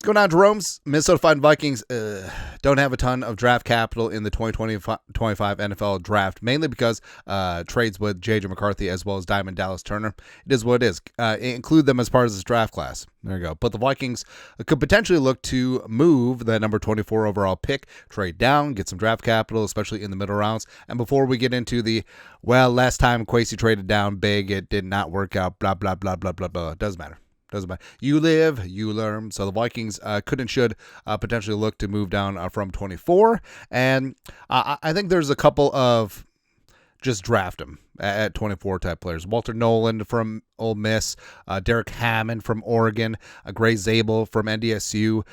going on, Jerome's Minnesota Vikings don't have a ton of draft capital in the 2025 NFL draft, mainly because trades with J.J. McCarthy as well as Diamond Dallas Turner. It is what it is. Include them as part of this draft class. There you go. But the Vikings could potentially look to move that number 24 overall pick, trade down, get some draft capital, especially in the middle rounds. And before we get into the, well, last time Kwesi traded down big, it did not work out, blah, blah, blah, blah, blah, blah. It doesn't matter. You live, you learn. So the Vikings could and should potentially look to move down from 24. And I think there's a couple of just draft them at 24 type players. Walter Nolan from Ole Miss, Derek Hammond from Oregon, Gray Zabel from NDSU,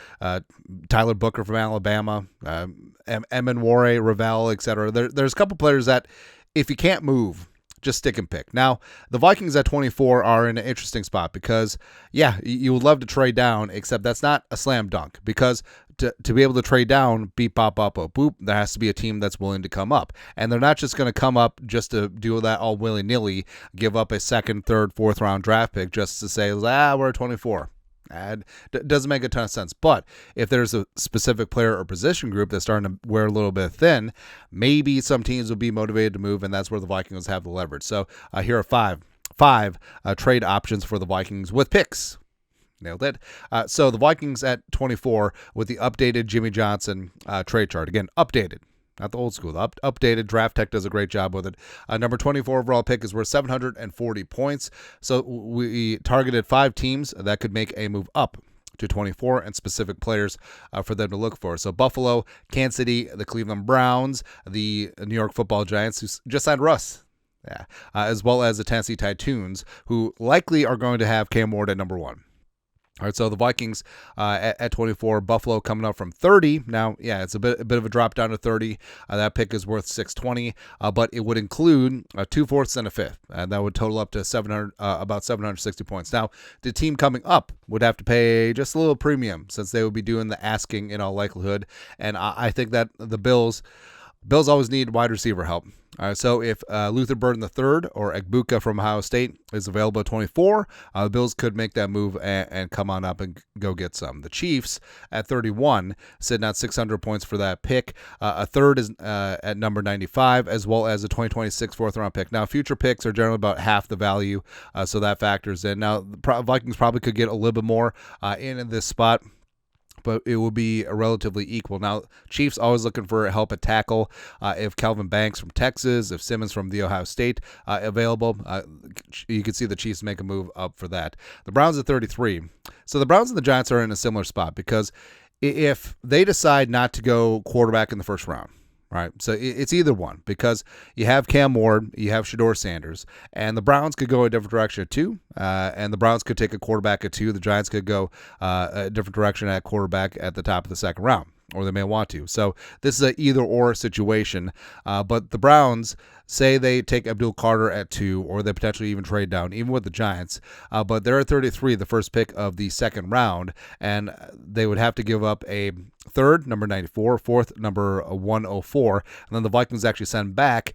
Tyler Booker from Alabama, Emanwore, Ravel, etc. There's a couple players that if you can't move, just stick and pick. Now, the Vikings at 24 are in an interesting spot because, yeah, you would love to trade down, except that's not a slam dunk because to be able to trade down, beep, bop, bop, bop, boop, there has to be a team that's willing to come up. And they're not just going to come up just to do that all willy-nilly, give up a second, third, fourth round draft pick just to say, we're at 24. Doesn't make a ton of sense. But if there's a specific player or position group that's starting to wear a little bit thin, maybe some teams will be motivated to move, and that's where the Vikings have the leverage. So here are five trade options for the Vikings with picks. Nailed it. So the Vikings at 24 with the updated Jimmy Johnson trade chart. Again, updated. Not the old school. The updated. Draft Tech does a great job with it. Number 24 overall pick is worth 740 points. So we targeted 5 teams that could make a move up to 24 and specific players for them to look for. So Buffalo, Kansas City, the Cleveland Browns, the New York Football Giants, who just signed Russ. Yeah. As well as the Tennessee Titans, who likely are going to have Cam Ward at number 1. All right, so the Vikings at 24, Buffalo coming up from 30. Now, yeah, it's a bit of a drop down to 30. That pick is worth 620, but it would include 2 fourths and a fifth, and that would total up to about 760 points. Now, the team coming up would have to pay just a little premium since they would be doing the asking in all likelihood, and I think that the Bills always need wide receiver help. So if Luther Burden III or Egbuka from Ohio State is available at 24, the Bills could make that move and come on up and go get some. The Chiefs at 31, sitting at 600 points for that pick. A third is at number 95, as well as a 2026 fourth-round pick. Now, future picks are generally about half the value, so that factors in. Now, the Vikings probably could get a little bit more in this spot, but it will be relatively equal. Now, Chiefs always looking for help at tackle. If Calvin Banks from Texas, if Simmons from the Ohio State available, you can see the Chiefs make a move up for that. The Browns at 33. So the Browns and the Giants are in a similar spot because if they decide not to go quarterback in the first round, right? So it's either one because you have Cam Ward, you have Shedeur Sanders, and the Browns could go a different direction at 2, and the Browns could take a quarterback at 2. The Giants could go a different direction at quarterback at the top of the second round, or they may want to. So this is an either-or situation, but the Browns, say they take Abdul Carter at 2, or they potentially even trade down, even with the Giants, but they're at 33, the first pick of the second round, and they would have to give up a third, number 94, fourth, number 104, and then the Vikings actually send back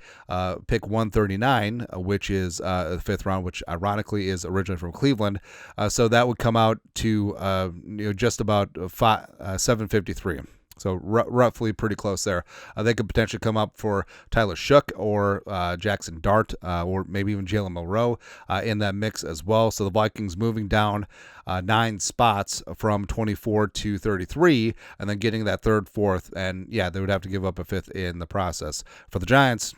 pick 139, which is the fifth round, which ironically is originally from Cleveland, so that would come out to just about 753. So roughly pretty close there. They could potentially come up for Tyler Shook or Jackson Dart or maybe even Jalen Milroe in that mix as well. So the Vikings moving down 9 spots from 24 to 33 and then getting that third, fourth, and yeah, they would have to give up a fifth in the process. For the Giants,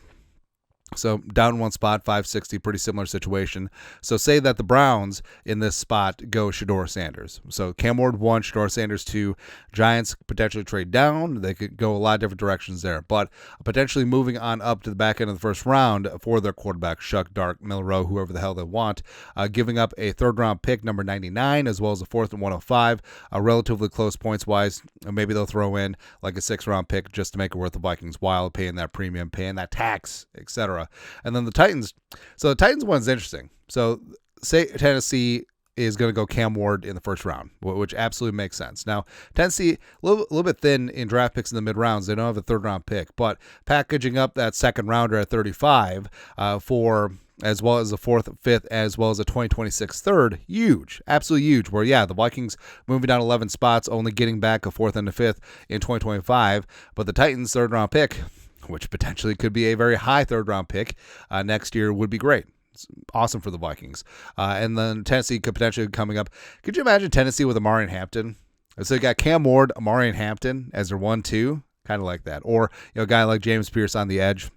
so down 1 spot, 560, pretty similar situation. So say that the Browns in this spot go Shedeur Sanders. So Cam Ward 1, Shedeur Sanders 2. Giants potentially trade down. They could go a lot of different directions there. But potentially moving on up to the back end of the first round for their quarterback, Shuck, Dark, Milroe, whoever the hell they want, giving up a third-round pick, number 99, as well as a fourth and 105, relatively close points-wise. Maybe they'll throw in like a 6th-round pick just to make it worth the Vikings' while, paying that premium, paying that tax, etc. And then the Titans. So the Titans one's interesting. So say Tennessee is going to go Cam Ward in the first round, which absolutely makes sense. Now, Tennessee, a little bit thin in draft picks in the mid-rounds. They don't have a third-round pick, but packaging up that second rounder at 35 for as well as a 4th, 5th, as well as a 2026 3rd. Huge, absolutely huge. Where, yeah, the Vikings moving down 11 spots, only getting back a 4th and a 5th in 2025. But the Titans' 3rd round pick, which potentially could be a very high 3rd round pick next year, would be great. It's awesome for the Vikings. And then Tennessee could potentially be coming up. Could you imagine Tennessee with Amari and Hampton? So you got Cam Ward, Amari and Hampton as their 1-2, kind of like that. Or a guy like James Pierce on the edge,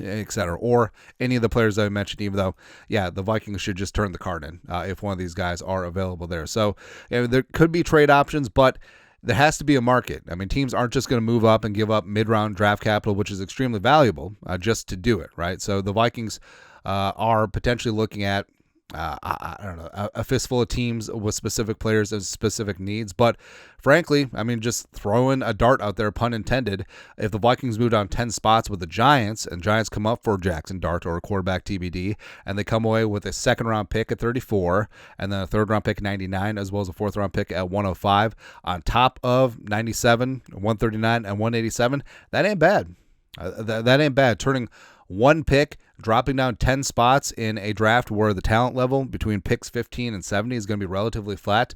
etc. Or any of the players that I mentioned, even though, yeah, the Vikings should just turn the card in if one of these guys are available there. So there could be trade options, but there has to be a market. I mean, teams aren't just going to move up and give up mid-round draft capital, which is extremely valuable, just to do it, right? So the Vikings are potentially looking at, I don't know, a fistful of teams with specific players and specific needs. But frankly, I mean, just throwing a dart out there, pun intended, if the Vikings move down 10 spots with the Giants, and Giants come up for Jackson Dart or a quarterback TBD, and they come away with a 2nd round pick at 34, and then a 3rd round pick at 99, as well as a 4th round pick at 105, on top of 97, 139, and 187, that ain't bad. That ain't bad. Turning one pick, dropping down 10 spots in a draft where the talent level between picks 15 and 70 is going to be relatively flat.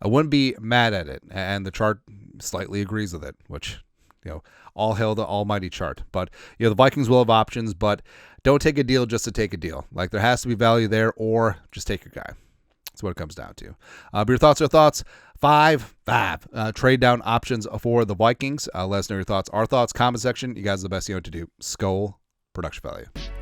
I wouldn't be mad at it, and the chart slightly agrees with it, which, all hail the almighty chart. But, the Vikings will have options, but don't take a deal just to take a deal. Like, there has to be value there, or just take your guy. That's what it comes down to. But your thoughts are thoughts. Five trade down options for the Vikings. Let us know your thoughts. Our thoughts, comment section. You guys are the best you know what to do. Skull Production Value.